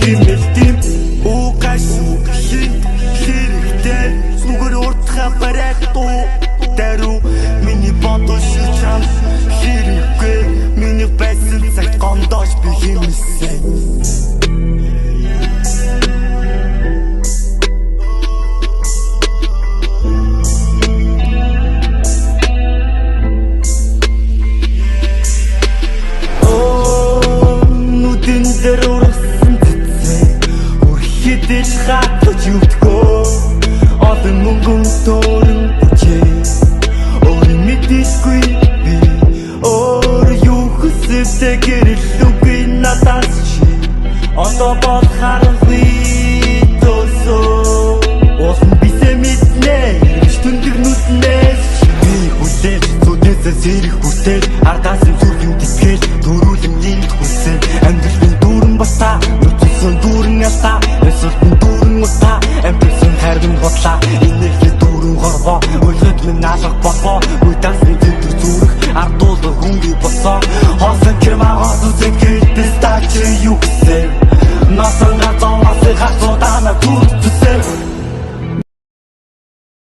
Гимэлтим угасуу хэрэгтэй зүгээр уртха барайдуу дару миний бодол шилчам хэрэггүй миний байсан цаг гондоош би хэмсэн Дэш хатж юутгоо олон мөнгөн төрөн бүчээ өөрийн мэдээгүй би өөр юу хүсэвтэй гэрэлгүй надаас чи одоо бодхааргүй тосоо олон бисээ мэднэ түндэр нүднээс би хүлээж зүдээсээ зэрэг хүсэл аргаас нь зүрх юм тэтгэл дөрүүлэн нэмт хүсэл амьдралын дүүрэн баста нүцсэн дүүрэн алтаа эсэлтэн дүүрэн утаа амтсан хайрын готлаа энерги дүүрэн хорвоо ойлгод минь алах болоо